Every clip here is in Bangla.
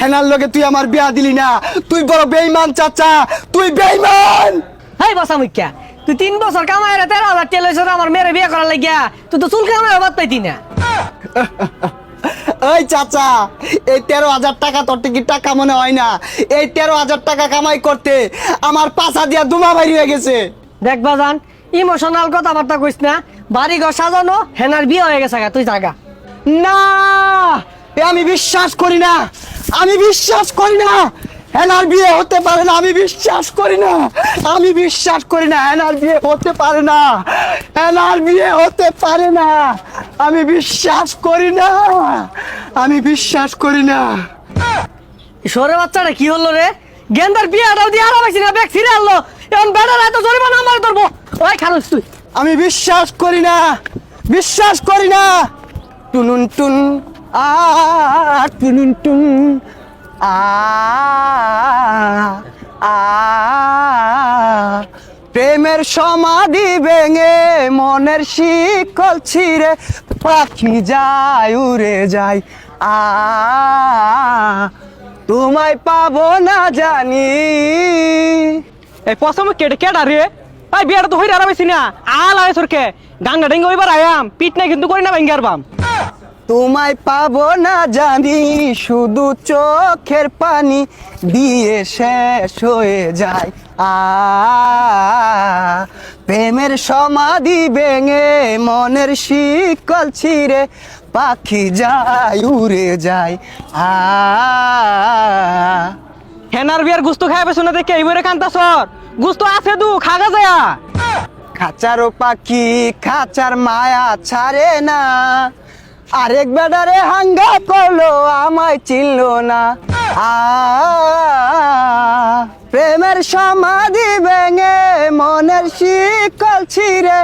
হেনার লগে তুই আমার বিয়া দিলি না, তুই বড় বেঈমান চাচা, তুই বেঈমান। হেই বসা মুখ্যা, তুই 3 বছর কামাই রে 13,000 টাকা লইছ আমার মেয়ের বিয়ে করার লাগিয়া, তুই তো চুল কামাই বাদ পাইতি না। ওই চাচা, এই 13,000 টাকা তোর কি টাকা মনে হয় না? এই 13,000 টাকা কামাই করতে আমার পাছা দিয়া দুমা বাইর হয়ে গেছে। দেখ বাজান, ইমোশনাল কথাবার্তা কইস না। বাড়ি ঘর সাজানো, হেনার বিয়ে হয়ে গেছে গা, তুই জাগা। না, এ আমি বিশ্বাস করি না, আমি বিশ্বাস করি না। হেনার বিয়ে হতে পারে না, আমি বিশ্বাস করি না, আমি বিশ্বাস করি না। হেনার বিয়ে হতে পারে না, হেনার বিয়ে হতে পারে না, আমি বিশ্বাস করি না, আমি বিশ্বাস করি না। সরে বাচ্চাটা কি হলো রে? গেন্দার বিয়েটাও দিয়ে আরাম আইছি না, ব্যাগ ছিঁড়ে আনলো। এখন বেটার এত জরিমানা আমার ধরবো। ওই খারুস তুই। আমি বিশ্বাস করি না, বিশ্বাস করি না। টুনুন টুন আ টুনুন টুন আ আ প্রেমের সমাধি ভেঙে মনের শিকল ছিঁড়ে পাখি যায় উড়ে যায়। তোমায় পাবো না জানি। এই পছন্দ কেটে কেডা রে? ভাই বিয়াটা তো হইরে আরামাইছি না, আল আয় সরকে গাঙ্গা ডেঙ্গা ওইবার আয়াম পিট না কিন্তু করি না ভাঙ্গার বাম। তোমায় পাবো না জানি, শুধু চোখের পানি দিয়ে শেষ হয়ে যায়। প্রেমের সমাধি ভেঙে মনের শিকল ছিঁড়ে পাখি যায় উড়ে যায়। হেনার বিয়ার গুস্ত খাই পেছো না দেখে এইবারে কান্তা সর গুস্ত আছে দু খাগা যায়া। খাঁচারও পাখি খাঁচার মায়া ছাড়ে না, আরেক বেডারে হাঙ্গা করলো আমায় চিনলো না। প্রেমের সমাধি ভেঙে মনের শিকল ছিঁড়ে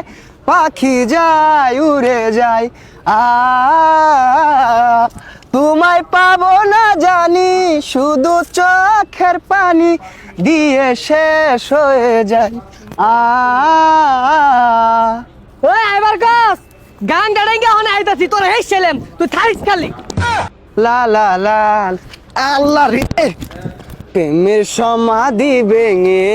পাখি যায় উড়ে যায়। তোমায় পাবো না জানি, শুধু চোখের পানি দিয়ে শেষ হয়ে যায়। ওই আইবার কস, গান গাড়াইঙ্গা হনে আইতাছি, তোর হেই ছেলেম, তুই থাইস খালি। লা লা লা আল্লাহ রে, প্রেমের সমাধি ভেঙে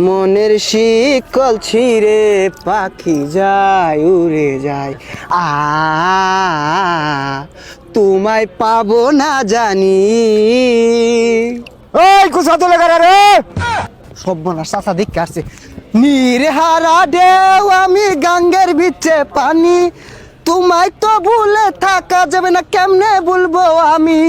মনের শিকল ছিঁড়ে পাখি যায় উড়ে যায়। তোমায় পাবো না জানি। ওই কুসা তোলে গাড়া রে, সর্বনাশ চাচা দিক আসছে। নির্হারা ঢেউ আমি গাঙ্গের ভিতরে পানি, তোমায় তো ভুলে থাকা যাবে না, কেমনে বলবো আমি।